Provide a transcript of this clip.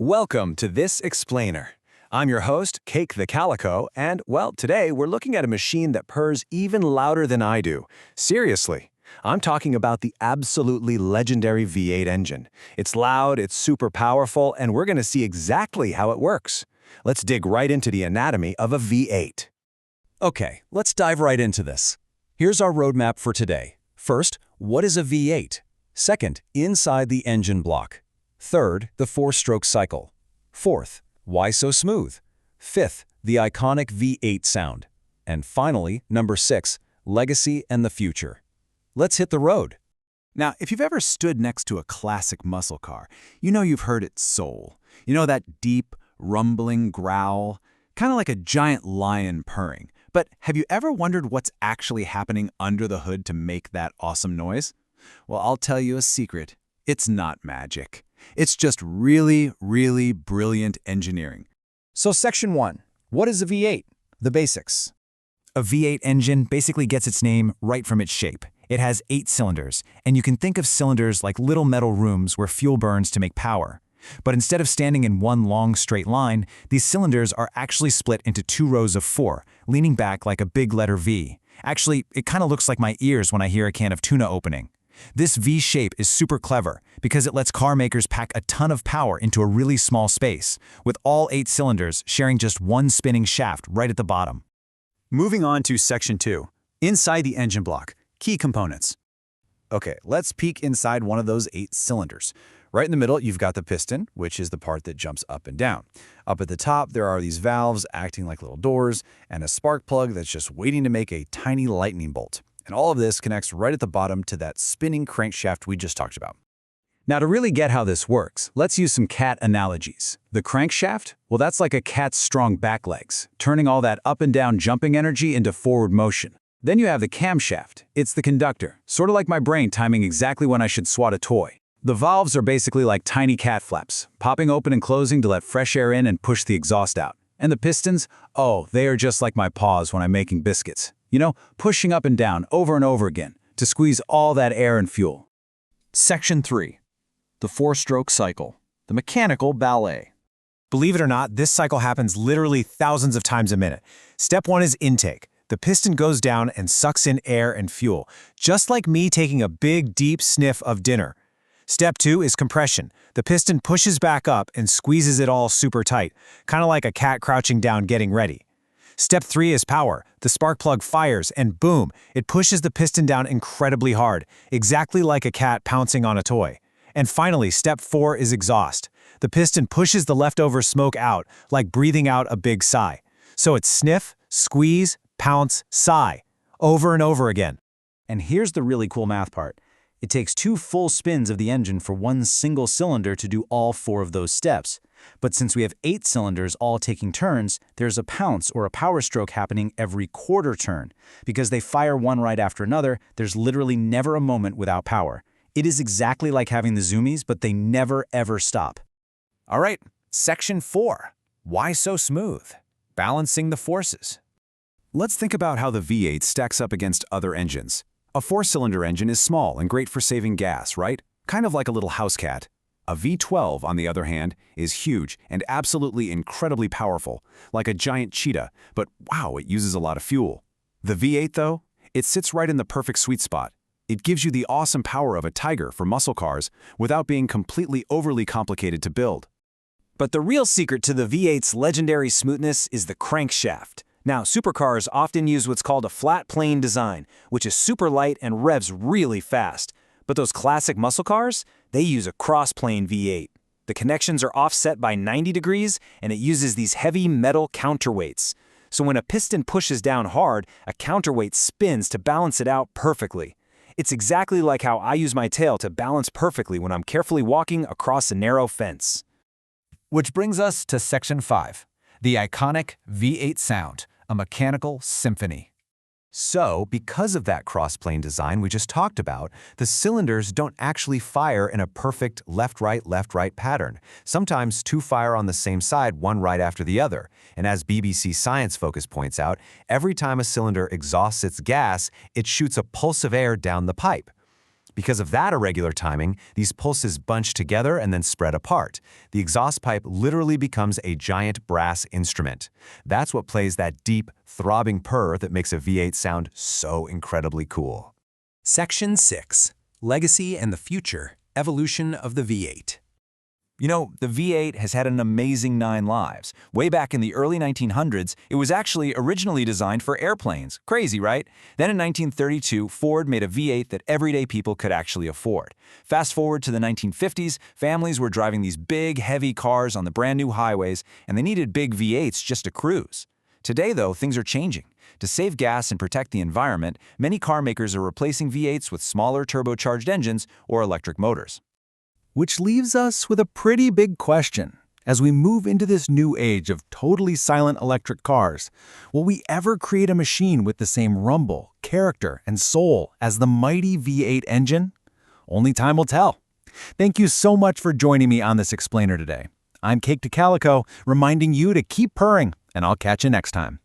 Welcome to This Explainer. I'm your host, Cake the Calico, and, well, today we're looking at a machine that purrs even louder than I do. Seriously, I'm talking about the absolutely legendary V8 engine. It's loud, it's super powerful, and we're going to see exactly how it works. Let's dig right into the anatomy of a V8. Okay, let's dive right into this. Here's our roadmap for today. First, what is a V8? Second, inside the engine block. Third, the four-stroke cycle. Fourth, why so smooth? Fifth, the iconic V8 sound. And finally, number 6, legacy and the future. Let's hit the road. Now, if you've ever stood next to a classic muscle car, you know you've heard its soul. You know that deep, rumbling growl, kind of like a giant lion purring. But have you ever wondered what's actually happening under the hood to make that awesome noise? Well, I'll tell you a secret. It's not magic. It's just really, really brilliant engineering. So Section 1. What is a V8? The basics. A V8 engine basically gets its name right from its shape. It has 8 cylinders, and you can think of cylinders like little metal rooms where fuel burns to make power. But instead of standing in one long straight line, these cylinders are actually split into 2 rows of 4, leaning back like a big letter V. Actually, it kind of looks like my ears when I hear a can of tuna opening. This V shape is super clever because it lets car makers pack a ton of power into a really small space, with all 8 cylinders sharing just one spinning shaft right at the bottom. Moving on to Section 2. Inside the engine block, key components. Okay, let's peek inside one of those 8 cylinders. Right in the middle, you've got the piston, which is the part that jumps up and down. Up at the top, there are these valves acting like little doors, and a spark plug that's just waiting to make a tiny lightning bolt. And all of this connects right at the bottom to that spinning crankshaft we just talked about. Now, to really get how this works, let's use some cat analogies. The crankshaft? Well, that's like a cat's strong back legs, turning all that up and down jumping energy into forward motion. Then you have the camshaft. It's the conductor, sort of like my brain timing exactly when I should swat a toy. The valves are basically like tiny cat flaps, popping open and closing to let fresh air in and push the exhaust out. And the pistons? Oh, they are just like my paws when I'm making biscuits. You know, pushing up and down over and over again to squeeze all that air and fuel. Section 3. The four-stroke cycle. The mechanical ballet. Believe it or not, this cycle happens literally thousands of times a minute. Step 1 is intake. The piston goes down and sucks in air and fuel, just like me taking a big, deep sniff of dinner. Step 2 is compression. The piston pushes back up and squeezes it all super tight, kind of like a cat crouching down getting ready. Step 3 is power. The spark plug fires and boom, it pushes the piston down incredibly hard, exactly like a cat pouncing on a toy. And finally, step 4 is exhaust. The piston pushes the leftover smoke out, like breathing out a big sigh. So it's sniff, squeeze, pounce, sigh, over and over again. And here's the really cool math part. It takes 2 full spins of the engine for one single cylinder to do all 4 of those steps. But since we have 8 cylinders all taking turns, there's a pounce or a power stroke happening every quarter turn. Because they fire one right after another, there's literally never a moment without power. It is exactly like having the zoomies, but they never ever stop. All right, Section 4. Why so smooth? Balancing the forces. Let's think about how the V8 stacks up against other engines. A 4-cylinder engine is small and great for saving gas, right? Kind of like a little house cat. A V12, on the other hand, is huge and absolutely incredibly powerful, like a giant cheetah, but wow, it uses a lot of fuel. The V8, though, it sits right in the perfect sweet spot. It gives you the awesome power of a tiger for muscle cars without being completely overly complicated to build. But the real secret to the V8's legendary smoothness is the crankshaft. Now, supercars often use what's called a flat plane design, which is super light and revs really fast. But those classic muscle cars, they use a cross-plane V8. The connections are offset by 90 degrees, and it uses these heavy metal counterweights. So when a piston pushes down hard, a counterweight spins to balance it out perfectly. It's exactly like how I use my tail to balance perfectly when I'm carefully walking across a narrow fence. Which brings us to Section 5. The iconic V8 sound, a mechanical symphony. So, because of that cross-plane design we just talked about, the cylinders don't actually fire in a perfect left-right pattern. Sometimes 2 fire on the same side, one right after the other. And as BBC Science Focus points out, every time a cylinder exhausts its gas, it shoots a pulse of air down the pipe. Because of that irregular timing, these pulses bunch together and then spread apart. The exhaust pipe literally becomes a giant brass instrument. That's what plays that deep, throbbing purr that makes a V8 sound so incredibly cool. Section 6. Legacy and the Future. Evolution of the V8. You know, the V8 has had an amazing 9 lives. Way back in the early 1900s, it was actually originally designed for airplanes. Crazy, right? Then in 1932, Ford made a V8 that everyday people could actually afford. Fast forward to the 1950s, families were driving these big, heavy cars on the brand new highways, and they needed big V8s just to cruise. Today, though, things are changing. To save gas and protect the environment, many car makers are replacing V8s with smaller turbocharged engines or electric motors. Which leaves us with a pretty big question. As we move into this new age of totally silent electric cars, will we ever create a machine with the same rumble, character, and soul as the mighty V8 engine? Only time will tell. Thank you so much for joining me on this explainer today. I'm Calico, reminding you to keep purring, and I'll catch you next time.